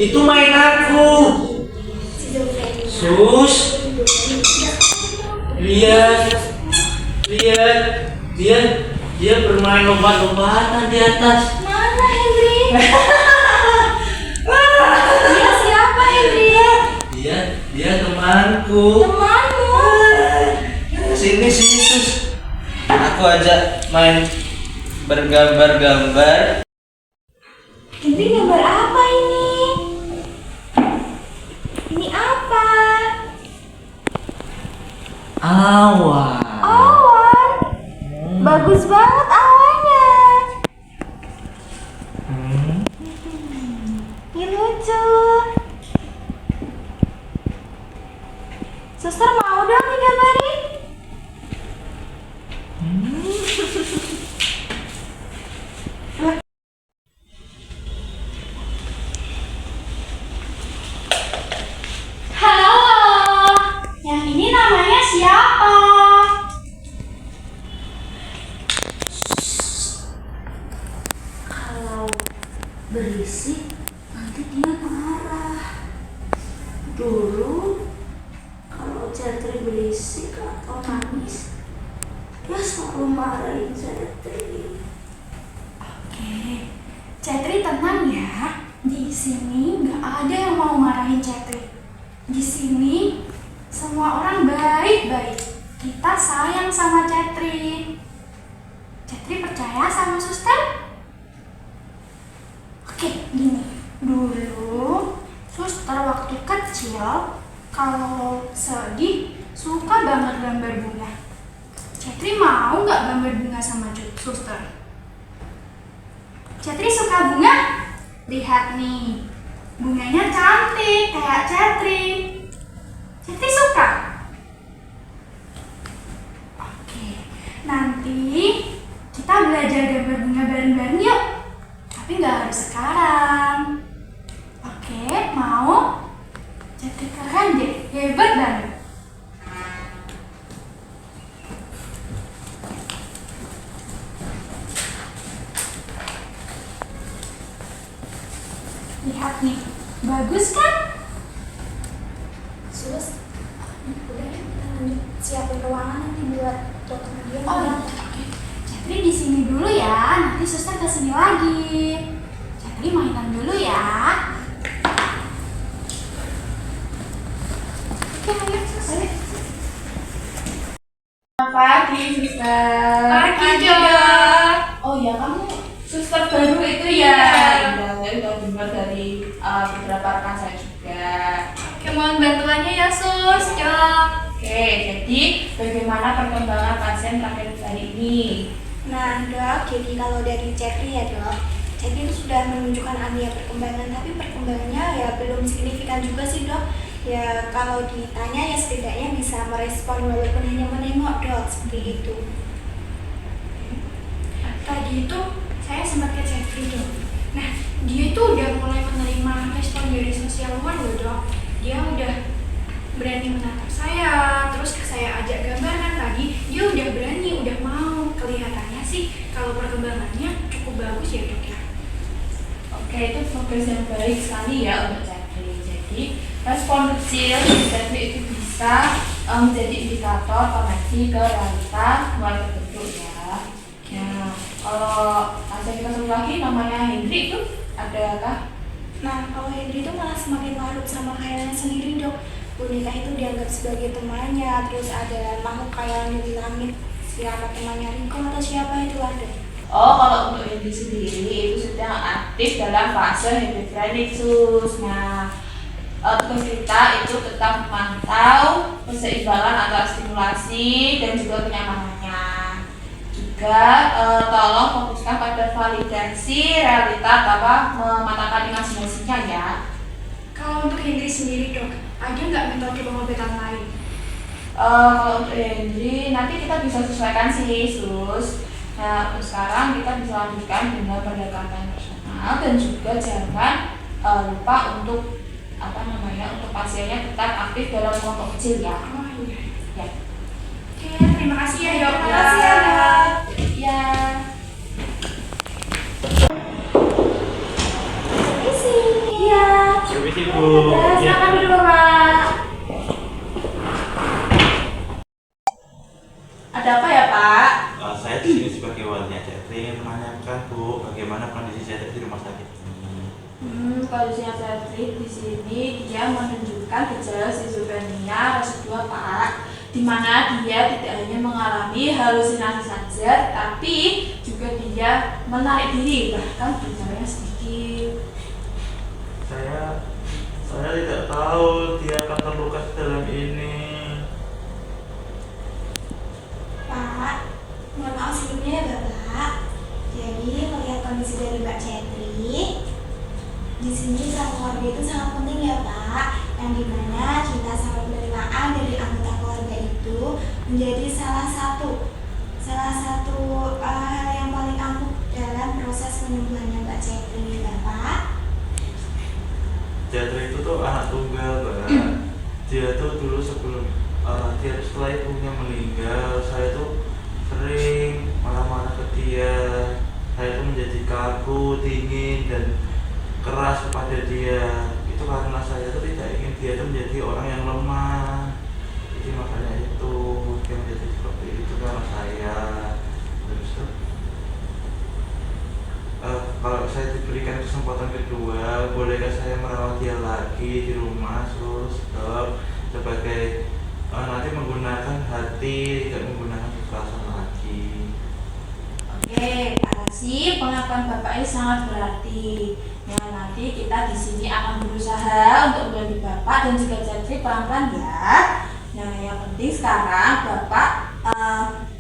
Itu mainanku. Sus, lihat, lihat, dia bermain lompat-lompatan di atas. Mana Hendri? Dia siapa Hendri? Dia temanku. Temanmu? Sini sus. Aku ajak main bergambar-gambar. Hendri gambar apa ini? Ini apa? Awan. Awan. Bagus banget awannya. Ini lucu. Suster mau dong digambarin? Halo, yang ini namanya siapa? Kalau berisik nanti dia marah. Dulu kalau Cetri berisik atau nangis, dia selalu marahin Cetri. Oke, Cetri tenang ya. Di sini nggak ada yang mau marahin Cetri. Di sini semua orang baik-baik. Kita sayang sama Cetri. Cetri percaya sama suster? Oke, gini. Dulu suster waktu kecil kalau sedih suka banget gambar bunga. Cetri mau nggak gambar bunga sama suster? Cetri suka bunga? Lihat nih, bunganya cantik kayak Cetri. Cetri suka? Oke, nanti kita belajar gambar bunga bareng-bareng yuk. Tapi nggak harus sekarang. Oke, mau? Cetri keren deh, hebat banget. Lihat nih, bagus kan? Sus, udah kita lanjut siapin ruangan nanti buat dokter dia. Oh iya, oke. Cetri di sini dulu ya, nanti suster kesini lagi. Cetri mainan dulu ya. Oke, ayo sus. Ayo. Pagi, suster. Pagi, Dok. Oh ya, kamu suster baru itu ya? Iya, saya udah dengar dari beberapa rekan saya juga. Oke, mohon bantuannya ya sus, Dok. Oke, jadi bagaimana perkembangan pasien terakhir hari ini? Nah dok, jadi kalau dari Cetri ya dok, Cetri itu sudah menunjukkan adanya perkembangan, tapi perkembangannya ya belum signifikan juga sih dok. Ya kalau ditanya ya setidaknya bisa merespon walaupun hanya menengok dok, seperti itu. Tadi itu saya sempat ke Cetri dok. Nah, dia itu udah mulai menerima respon dari sosial luar loh dok. Dia udah berani menatap saya, terus saya ajak gambar kan tadi, dia udah berani, udah mau. Kelihatannya sih kalau perkembangannya cukup bagus ya dok ya. Oke, itu progres yang baik sekali ya untuk Cetri. Jadi, respon kecil dari Cetri itu bisa menjadi indikator koneksi ke realita mulai terbentuk ya. Nah, kalau pasien kita satu lagi namanya Hendri itu adakah? Nah kalau Hendri itu malah semakin larut sama khayalannya sendiri dok. Boneka itu dianggap sebagai temannya, terus ada makhluk khayalan dari langit, siapa temannya Riko atau siapa itu ada. Oh, kalau untuk Hendri sendiri itu sedang aktif dalam fase hepifrenik sus. Nah, tugas kita itu tetap memantau keseimbangan antara stimulasi dan juga kenyamanannya. Juga tolong fokuskan pada validasi realita tanpa mematahkan imajinasinya ya. Kalau untuk Hendri sendiri dok, ada nggak metode pengobatan lain? Kalau untuk Hendri nanti kita bisa sesuaikan sih sus. Nah, untuk sekarang kita bisa lanjutkan dengan pendekatan personal dan juga jangan lupa untuk untuk pasiennya tetap aktif dalam kelompok kecil ya. Oh iya. Ya. Oke, terima kasih ya dok. Terima kasih ya dok. Ya. Di sini. Iya. Permisi Bu. Ya. Silakan duduk Bapak. Ada apa ya Pak? Saya di sini sebagai walinya Cetri ingin menanyakan Bu, bagaimana kondisi Cetri di rumah sakit ini? Kondisinya Cetri di sini dia menunjukkan gejala skizofrenia residual Pak, di mana dia tidak hanya mengalami halusinasi saja, tapi juga dia menarik diri, bahkan bicaranya sedikit. Saya tidak tahu dia akan terluka dalam ini. Pak, mohon maaf sebelumnya ya Bapak. Jadi melihat kondisi dari Mbak Cetri, di sini sama keluarga itu sangat penting ya Pak. Yang dimana cinta sama penerimaan dari anggota keluarga itu menjadi salah satu hal yang paling ampuh dalam proses penyembuhannya Mbak Cetri, Bapak. Cetri itu tuh anak tunggal, Mbak. Dia tuh dulu setelah ibunya meninggal, saya tuh sering marah-marah ke dia. Saya tuh menjadi kaku, dingin, dan keras kepada dia. Itu karena saya tuh tidak ingin dia tuh menjadi orang yang lemah. Jadi makanya itu dia menjadi seperti itu karena saya. Terus tuh, kalau saya diberikan kesempatan kedua, bolehkah saya merawat dia lagi di rumah, Suster, sebagai nanti menggunakan hati, tidak menggunakan kekerasan lagi. Oke, Pak Rasif, pengakuan Bapak ini sangat berarti. Nah, nanti kita di sini akan berusaha untuk membantu Bapak dan juga Cetri pelan-pelan ya. Nah, yang penting sekarang Bapak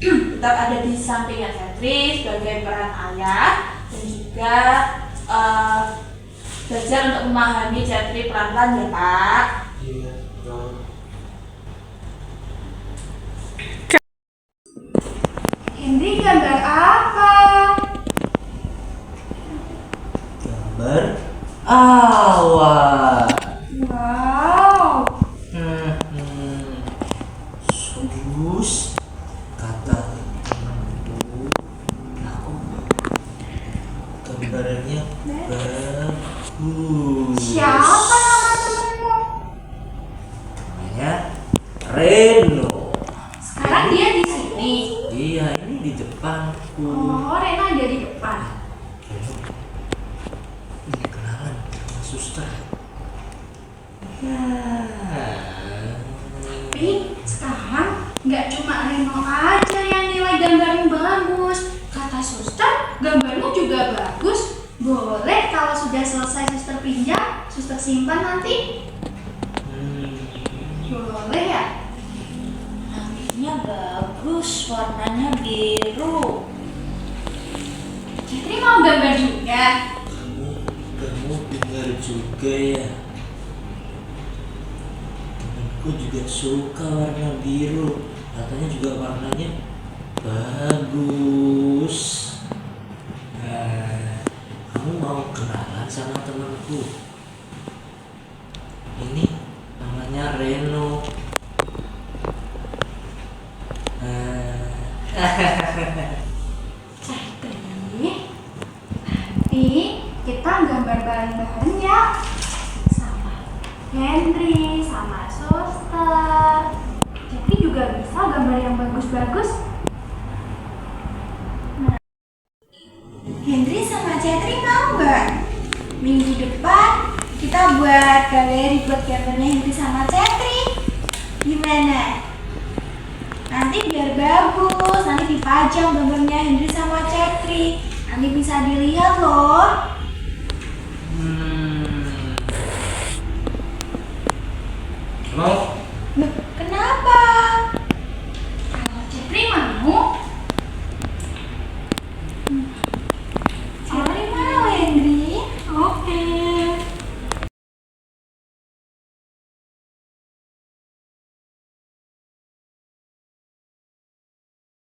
tetap ada di sampingnya Cetri sebagai peran ayah dan juga belajar untuk memahami Cetri pelan-pelan ya Pak. Iya, betul. Henry gambar apa? Gambar awan. Wow. Terus kata temanku, aku gambarnya bagus. Siapa nama temenmu? Namanya Reno. Sekarang dia di sini. Iya, ini di depanku. Oh, Rena ada di depan. Ini kenalan sama suster. Tapi sekarang nggak cuma Reno aja yang nilai gambarnya bagus. Kata suster, gambarmu juga bagus. Boleh kalau sudah selesai suster pinjam, suster simpan nanti. Boleh ya? Langitnya bagus, warnanya biru. Cetri mau gambar juga. Kamu dengar juga ya. Temanku juga suka warna biru. Katanya juga warnanya bagus. Nah, kamu mau kenalan sama temanku? Ini namanya Reno. Cetri, nanti kita gambar bareng-bareng ya. Sama Henry, sama suster. Cetri juga bisa gambar yang bagus-bagus. Henry sama Cetri mau nggak? Minggu depan kita buat galeri buat gambarnya Henry sama Cetri. Gimana? Nanti biar bagus, nanti dipajang gambarnya Henry sama Cetri. Nanti bisa dilihat loh. Mau